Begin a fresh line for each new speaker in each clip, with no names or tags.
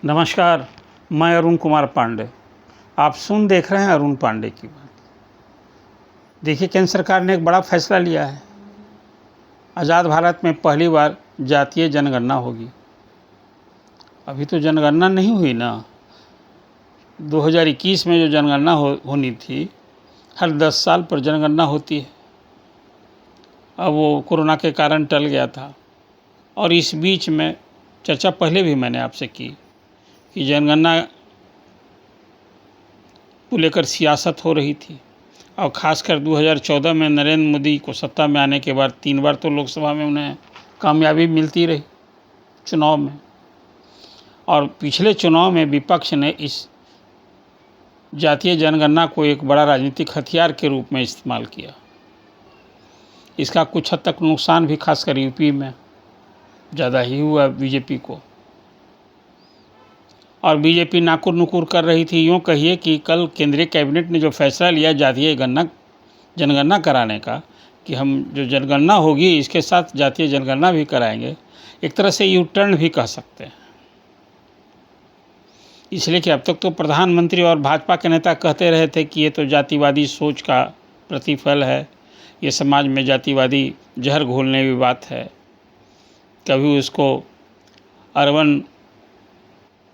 नमस्कार, मैं अरुण कुमार पांडे। आप देख रहे हैं अरुण पांडे की बात। देखिए, केंद्र सरकार ने एक बड़ा फैसला लिया है। आज़ाद भारत में पहली बार जातीय जनगणना होगी। अभी तो जनगणना नहीं हुई ना। 2021 में जो जनगणना होनी थी, हर 10 साल पर जनगणना होती है। अब वो कोरोना के कारण टल गया था। और इस बीच में चर्चा पहले भी मैंने आपसे की कि जनगणना को लेकर सियासत हो रही थी। और ख़ासकर 2014 में नरेंद्र मोदी को सत्ता में आने के बाद 3 बार तो लोकसभा में उन्हें कामयाबी मिलती रही चुनाव में। और पिछले चुनाव में विपक्ष ने इस जातीय जनगणना को एक बड़ा राजनीतिक हथियार के रूप में इस्तेमाल किया। इसका कुछ हद तक नुकसान भी खासकर यूपी में ज़्यादा ही हुआ बीजेपी को। और बीजेपी नाकुर नुकुर कर रही थी। यूँ कहिए कि कल केंद्रीय कैबिनेट ने जो फैसला लिया जातीय जनगणना कराने का, कि हम जो जनगणना होगी इसके साथ जातीय जनगणना भी कराएंगे, एक तरह से यू टर्न भी कह सकते हैं। इसलिए कि अब तक तो प्रधानमंत्री और भाजपा के नेता कहते रहे थे कि ये तो जातिवादी सोच का प्रतिफल है, ये समाज में जातिवादी जहर घोलने की बात है। कभी उसको अर्बन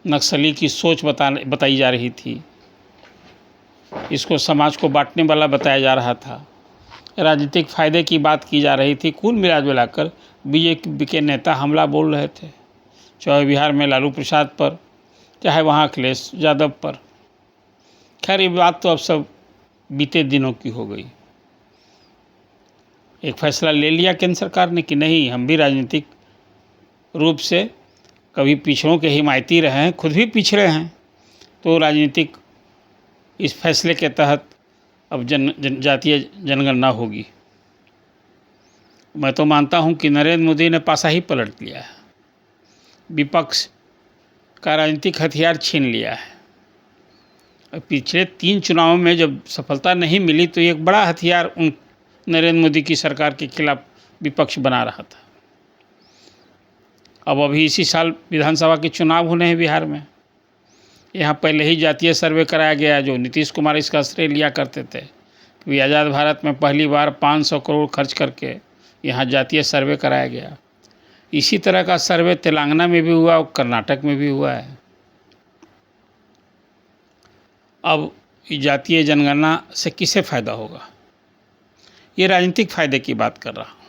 नक्सली की सोच बताई जा रही थी, इसको समाज को बांटने वाला बताया जा रहा था, राजनीतिक फ़ायदे की बात की जा रही थी। कुल मिलाकर बीजेपी के नेता हमला बोल रहे थे, चाहे बिहार में लालू प्रसाद पर, चाहे वहाँ अखिलेश यादव पर। खैर, ये बात तो अब सब बीते दिनों की हो गई। एक फैसला ले लिया केंद्र सरकार ने कि नहीं, हम भी राजनीतिक रूप से कभी पिछड़ों के हिमायती रहे हैं, खुद भी पिछड़े हैं, तो राजनीतिक इस फैसले के तहत अब जातीय जनगणना होगी। मैं तो मानता हूं कि नरेंद्र मोदी ने पासा ही पलट लिया है, विपक्ष का राजनीतिक हथियार छीन लिया है। पिछले 3 चुनावों में जब सफलता नहीं मिली तो एक बड़ा हथियार नरेंद्र मोदी की सरकार के खिलाफ विपक्ष बना रहा था। अब अभी इसी साल विधानसभा के चुनाव होने हैं बिहार में। यहाँ पहले ही जातीय सर्वे कराया गया, जो नीतीश कुमार इसका श्रेय लिया करते थे कि आज़ाद भारत में पहली बार 500 करोड़ खर्च करके यहाँ जातीय सर्वे कराया गया। इसी तरह का सर्वे तेलंगाना में भी हुआ और कर्नाटक में भी हुआ है। अब जातीय जनगणना से किसे फ़ायदा होगा? ये राजनीतिक फ़ायदे की बात कर रहा हूँ।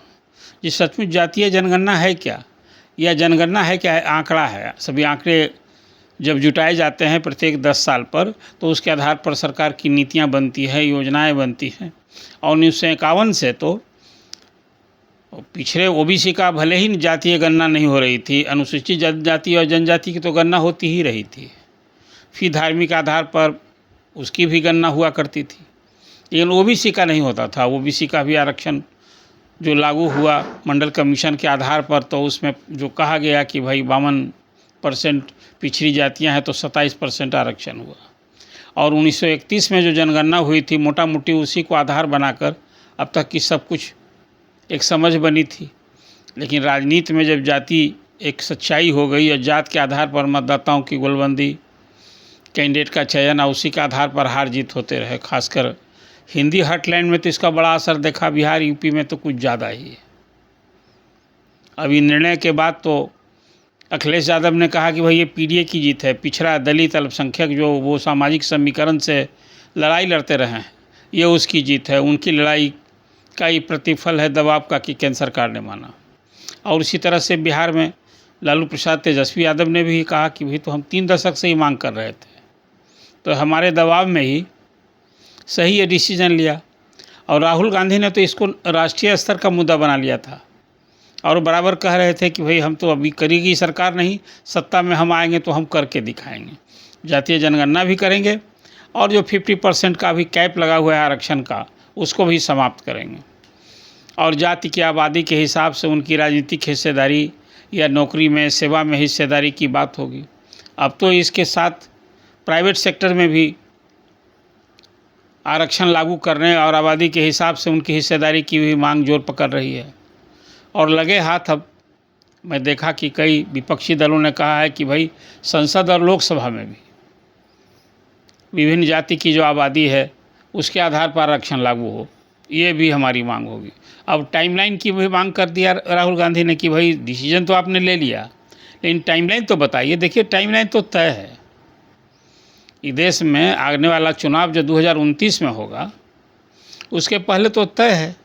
ये सचमुच जातीय जनगणना है क्या, या जनगणना है क्या, आंकड़ा है? सभी आंकड़े जब जुटाए जाते हैं प्रत्येक 10 साल पर, तो उसके आधार पर सरकार की नीतियां बनती हैं, योजनाएं बनती हैं। और 1951 से तो पिछड़े ओबीसी का भले ही जातीय गणना नहीं हो रही थी, अनुसूचित जाति और जनजाति की तो गणना होती ही रही थी। फिर धार्मिक आधार पर उसकी भी गणना हुआ करती थी, लेकिन ओबीसी का नहीं होता था। ओबीसी का भी आरक्षण जो लागू हुआ मंडल कमीशन के आधार पर, तो उसमें जो कहा गया कि भाई 52% पिछड़ी जातियां हैं तो 27% आरक्षण हुआ। और 1931 में जो जनगणना हुई थी, मोटा मोटी उसी को आधार बनाकर अब तक की सब कुछ एक समझ बनी थी। लेकिन राजनीति में जब जाति एक सच्चाई हो गई और जात के आधार पर मतदाताओं की गोलबंदी, कैंडिडेट का चयन, और उसी के आधार पर हार जीत होते रहे। खासकर हिंदी हार्टलैंड में तो इसका बड़ा असर देखा, बिहार यूपी में तो कुछ ज़्यादा ही है। अभी निर्णय के बाद तो अखिलेश यादव ने कहा कि भाई ये पीडीए की जीत है, पिछड़ा दलित अल्पसंख्यक जो वो सामाजिक समीकरण से लड़ाई लड़ते रहे हैं, ये उसकी जीत है। उनकी लड़ाई का ही प्रतिफल है दबाव का कि केंद्र सरकार ने माना। और इसी तरह से बिहार में लालू प्रसाद तेजस्वी यादव ने भी कहा कि भाई तो हम 3 दशक से ही मांग कर रहे थे, तो हमारे दबाव में ही सही ये डिसीजन लिया। और राहुल गांधी ने तो इसको राष्ट्रीय स्तर का मुद्दा बना लिया था और बराबर कह रहे थे कि भाई हम तो अभी करेगी सरकार नहीं, सत्ता में हम आएंगे तो हम करके दिखाएंगे, जातीय जनगणना भी करेंगे और जो 50% का भी कैप लगा हुआ है आरक्षण का, उसको भी समाप्त करेंगे। और जाति की आबादी के हिसाब से उनकी राजनीतिक हिस्सेदारी या नौकरी में, सेवा में हिस्सेदारी की बात होगी। अब तो इसके साथ प्राइवेट सेक्टर में भी आरक्षण लागू करने और आबादी के हिसाब से उनकी हिस्सेदारी की भी मांग जोर पकड़ रही है। और लगे हाथ अब मैं देखा कि कई विपक्षी दलों ने कहा है कि भाई संसद और लोकसभा में भी विभिन्न जाति की जो आबादी है उसके आधार पर आरक्षण लागू हो, ये भी हमारी मांग होगी। अब टाइमलाइन की भी मांग कर दिया राहुल गांधी ने कि भाई डिसीजन तो आपने ले लिया, लेकिन टाइमलाइन तो बताइए। देखिए टाइमलाइन तो तय है, इस देश में आने वाला चुनाव जो 2029 में होगा उसके पहले तो तय है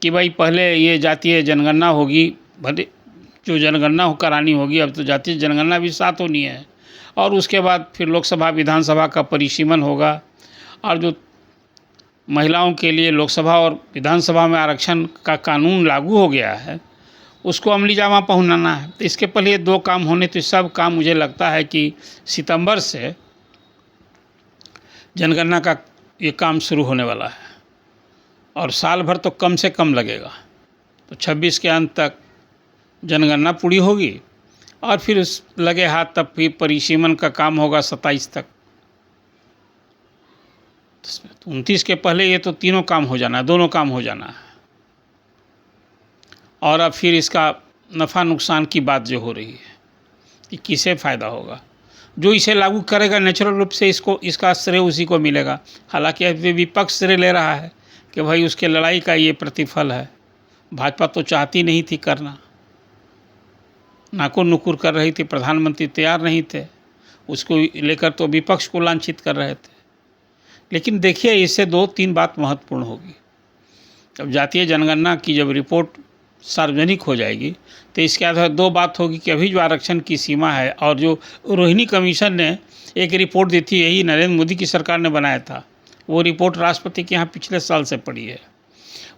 कि भाई पहले ये जातीय जनगणना होगी, भले जो जनगणना करानी होगी, अब तो जातीय जनगणना भी साथ होनी है, और उसके बाद फिर लोकसभा विधानसभा का परिसीमन होगा, और जो महिलाओं के लिए लोकसभा और विधानसभा में आरक्षण का कानून लागू हो गया है उसको अमली जामा पहनाना है। तो इसके पहले ये दो काम होने, तो सब काम मुझे लगता है कि सितंबर से जनगणना का ये काम शुरू होने वाला है, और साल भर तो कम से कम लगेगा। तो 26 के अंत तक जनगणना पूरी होगी, और फिर उस लगे हाथ तब फिर परिसीमन का काम होगा 27 तक। 29 के पहले ये तो तीनों काम हो जाना है, दोनों काम हो जाना है। और अब फिर इसका नफ़ा नुकसान की बात जो हो रही है कि किसे फ़ायदा होगा, जो इसे लागू करेगा नेचुरल रूप से इसका श्रेय उसी को मिलेगा। हालांकि अभी विपक्ष श्रेय ले रहा है कि भाई उसके लड़ाई का ये प्रतिफल है। भाजपा तो चाहती नहीं थी करना, नाकुर नुकुर कर रही थी, प्रधानमंत्री तैयार नहीं थे, उसको लेकर तो विपक्ष को लांछित कर रहे थे। लेकिन देखिए इससे 2-3 बात महत्वपूर्ण होगी। अब जातीय जनगणना की जब रिपोर्ट सार्वजनिक हो जाएगी तो इसके आधार 2 बात होगी कि अभी जो आरक्षण की सीमा है, और जो रोहिणी कमीशन ने एक रिपोर्ट दी थी, यही नरेंद्र मोदी की सरकार ने बनाया था, वो रिपोर्ट राष्ट्रपति के यहाँ पिछले साल से पड़ी है।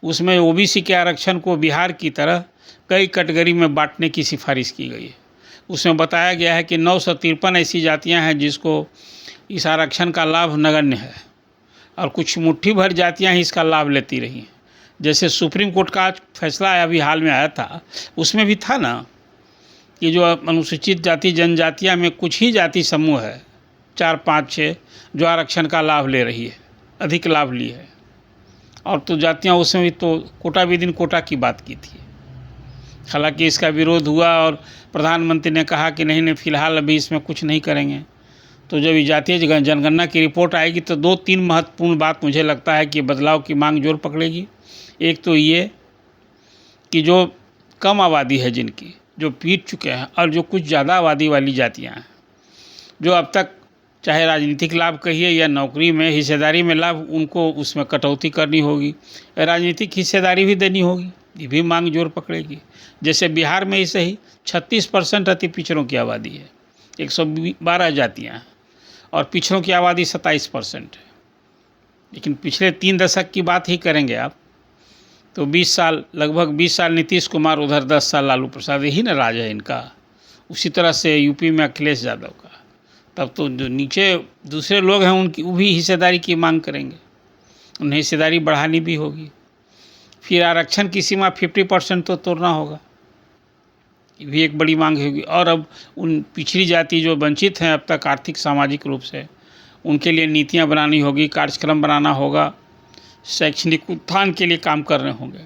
उसमें ओबीसी के आरक्षण को बिहार की तरह कई कैटेगरी में बांटने की सिफारिश की गई है। उसमें बताया गया है कि 953 ऐसी जातियां हैं जिसको इस आरक्षण का लाभ नगण्य है, और कुछ मुट्ठी भर जातियां ही इसका लाभ लेती रही हैं। जैसे सुप्रीम कोर्ट का आज फैसला अभी हाल में आया था, उसमें भी था ना कि जो अनुसूचित जाति जनजातियां में कुछ ही जाति समूह है, 4, 5, 6 जो आरक्षण का लाभ ले रही है, अधिक लाभ ली है। और तो जातियां उसमें भी तो कोटा विदिन कोटा की बात की थी। हालांकि इसका विरोध हुआ और प्रधानमंत्री ने कहा कि नहीं फ़िलहाल अभी इसमें कुछ नहीं करेंगे। तो जब जातीय जनगणना की रिपोर्ट आएगी तो 2-3 महत्वपूर्ण बात मुझे लगता है कि बदलाव की मांग जोर पकड़ेगी। एक तो ये कि जो कम आबादी है जिनकी, जो पीट चुके हैं, और जो कुछ ज़्यादा आबादी वाली जातियाँ हैं, जो अब तक चाहे राजनीतिक लाभ कहिए या नौकरी में हिस्सेदारी में लाभ, उनको उसमें कटौती करनी होगी, राजनीतिक हिस्सेदारी भी देनी होगी, ये भी मांग जोर पकड़ेगी। जैसे बिहार में ही सही 36% अति पिछड़ों की आबादी है, 112 जातियाँ हैं, और पिछड़ों की आबादी 27% है। लेकिन पिछले 3 दशक की बात ही करेंगे आप तो 20 साल, लगभग 20 साल नीतीश कुमार, उधर 10 साल लालू प्रसाद, यही ना राज है इनका। उसी तरह से यूपी में अखिलेश यादव का। तब तो जो नीचे दूसरे लोग हैं उनकी वो भी हिस्सेदारी की मांग करेंगे, उन्हें हिस्सेदारी बढ़ानी भी होगी। फिर आरक्षण की सीमा 50% तो तोड़ना होगा, ये भी एक बड़ी मांग होगी। और अब उन पिछड़ी जाति जो वंचित हैं अब तक आर्थिक सामाजिक रूप से, उनके लिए नीतियां बनानी होगी, कार्यक्रम बनाना होगा, शैक्षणिक उत्थान के लिए काम करने होंगे।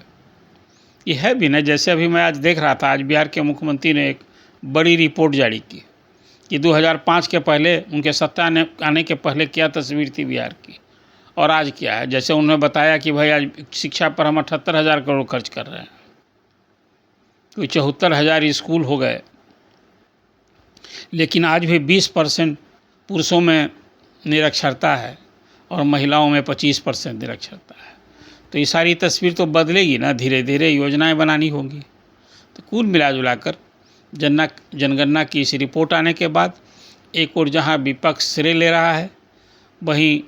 ये है भी ना, जैसे अभी मैं आज देख रहा था, आज बिहार के मुख्यमंत्री ने एक बड़ी रिपोर्ट जारी की कि 2005 के पहले, उनके सत्ता आने के पहले क्या तस्वीर थी बिहार की और आज क्या है। जैसे उन्होंने बताया कि भाई आज शिक्षा पर हम 78,000 करोड़ खर्च कर रहे हैं, कोई 74,000 स्कूल हो गए, लेकिन आज भी 20% पुरुषों में निरक्षरता है और महिलाओं में 25% निरक्षरता है। तो ये सारी तस्वीर तो बदलेगी ना, धीरे धीरे योजनाएं बनानी होंगी। तो कुल मिला जुलाकर जनगणना की इस रिपोर्ट आने के बाद एक और जहां विपक्ष श्रेय ले रहा है, वहीं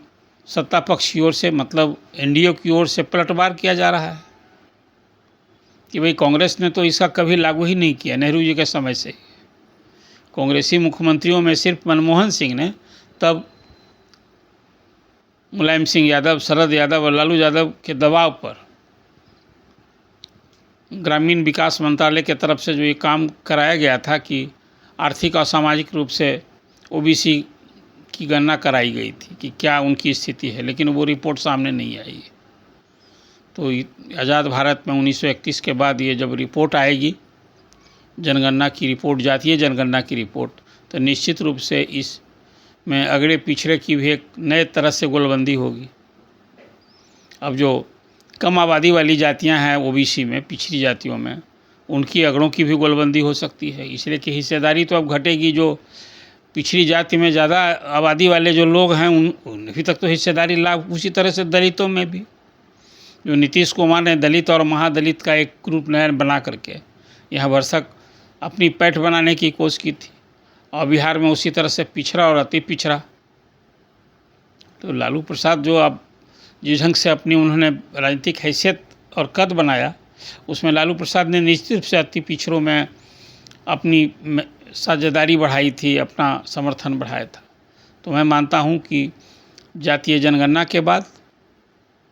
सत्ता पक्ष की ओर से, मतलब एनडीए की ओर से पलटवार किया जा रहा है कि भाई कांग्रेस ने तो इसका कभी लागू ही नहीं किया। नेहरू जी के समय से कांग्रेसी मुख्यमंत्रियों में सिर्फ मनमोहन सिंह ने, तब मुलायम सिंह यादव, शरद यादव और लालू यादव के दबाव पर ग्रामीण विकास मंत्रालय के तरफ से जो ये काम कराया गया था कि आर्थिक और सामाजिक रूप से ओबीसी की गणना कराई गई थी कि क्या उनकी स्थिति है, लेकिन वो रिपोर्ट सामने नहीं आई। तो आज़ाद भारत में 1931 के बाद ये जब रिपोर्ट आएगी जनगणना की रिपोर्ट, जातीय जनगणना की रिपोर्ट, तो निश्चित रूप से इसमें अगड़े पिछड़े की भी एक नए तरह से गोलबंदी होगी। अब जो कम आबादी वाली जातियां हैं ओबीसी में, पिछड़ी जातियों में, उनकी अगड़ों की भी गोलबंदी हो सकती है, इसलिए कि हिस्सेदारी तो अब घटेगी। जो पिछड़ी जाति में ज़्यादा आबादी वाले जो लोग हैं उन अभी तक तो हिस्सेदारी लाभ, उसी तरह से दलितों में भी जो नीतीश कुमार ने दलित और महादलित का एक ग्रुप नया बना करके यहाँ भरसक अपनी पैठ बनाने की कोशिश की थी, और बिहार में उसी तरह से पिछड़ा और अति पिछड़ा। तो लालू प्रसाद जो अब जिस ढंग से अपनी उन्होंने राजनीतिक हैसियत और कद बनाया, उसमें लालू प्रसाद ने निश्चित रूप से अति पिछड़ों में अपनी साझेदारी बढ़ाई थी, अपना समर्थन बढ़ाया था। तो मैं मानता हूँ कि जातीय जनगणना के बाद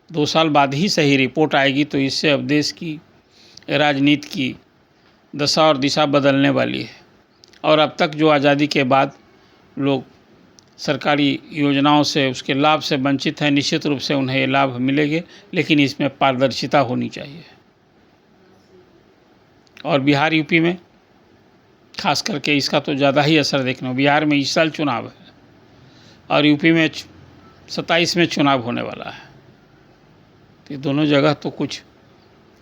2 साल बाद ही सही रिपोर्ट आएगी, तो इससे अब देश की राजनीति की दशा और दिशा बदलने वाली है। और अब तक जो आज़ादी के बाद लोग सरकारी योजनाओं से, उसके लाभ से वंचित हैं, निश्चित रूप से उन्हें ये लाभ मिलेंगे, लेकिन इसमें पारदर्शिता होनी चाहिए। और बिहार यूपी में खास करके इसका तो ज़्यादा ही असर देखना। बिहार में इस साल चुनाव है और यूपी में 27 में चुनाव होने वाला है। तो दोनों जगह तो कुछ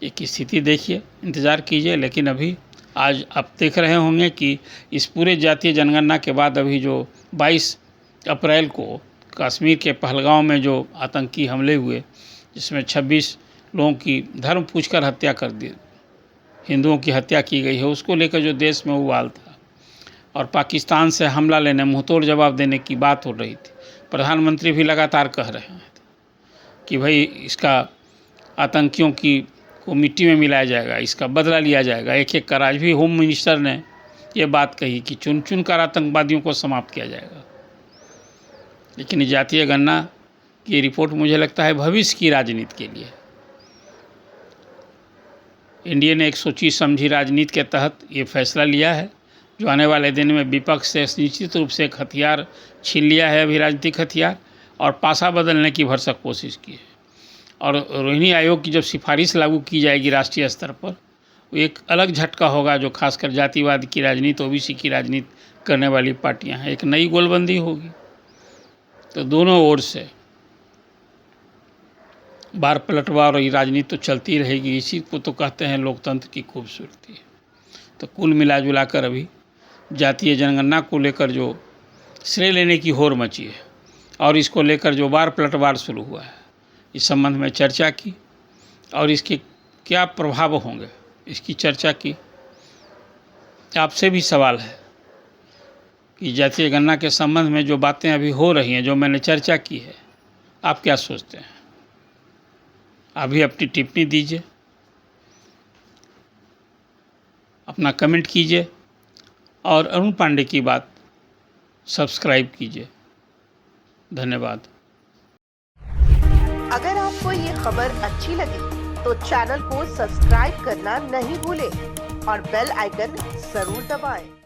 एक स्थिति देखिए, इंतज़ार कीजिए। लेकिन अभी आज आप देख रहे होंगे कि इस पूरे जातीय जनगणना के बाद अभी जो 22 अप्रैल को कश्मीर के पहलगांव में जो आतंकी हमले हुए, जिसमें 26 लोगों की धर्म पूछकर हत्या कर दी, हिंदुओं की हत्या की गई है, उसको लेकर जो देश में उबाल था और पाकिस्तान से हमला लेने, मुंहतोड़ जवाब देने की बात हो रही थी। प्रधानमंत्री भी लगातार कह रहे हैं कि भाई इसका आतंकियों को मिट्टी में मिलाया जाएगा, इसका बदला लिया जाएगा। एक कर आज भी होम मिनिस्टर ने ये बात कही कि चुन चुन कर आतंकवादियों को समाप्त किया जाएगा। लेकिन जातीय गणना की रिपोर्ट मुझे लगता है भविष्य की राजनीति के लिए, इंडिया ने एक सोची समझी राजनीति के तहत ये फैसला लिया है, जो आने वाले दिन में विपक्ष से निश्चित रूप से एक हथियार छीन लिया है, अभी राजनीतिक हथियार, और पासा बदलने की भरसक कोशिश की है। और रोहिणी आयोग की जब सिफारिश लागू की जाएगी राष्ट्रीय स्तर पर, वो एक अलग झटका होगा, जो खासकर जातिवाद की राजनीति, ओबीसी की राजनीति करने वाली पार्टियां हैं। एक नई गोलबंदी होगी। तो दोनों ओर से बार पलटवार और ये राजनीति तो चलती रहेगी। इसी को तो कहते हैं लोकतंत्र की खूबसूरती। तो कुल मिला जुला कर अभी जातीय जनगणना को लेकर जो श्रेय लेने की होड़ मची है और इसको लेकर जो बार पलटवार शुरू हुआ है, इस संबंध में चर्चा की और इसके क्या प्रभाव होंगे इसकी चर्चा की। आपसे भी सवाल है कि जातीय गणना के संबंध में जो बातें अभी हो रही हैं, जो मैंने चर्चा की है, आप क्या सोचते हैं? आप भी अपनी टिप्पणी दीजिए, अपना कमेंट कीजिए और अरुण पांडे की बात सब्सक्राइब कीजिए। धन्यवाद।
अगर आपको ये खबर अच्छी लगी तो चैनल को सब्सक्राइब करना नहीं भूलें और बेल आइकन जरूर दबाएं।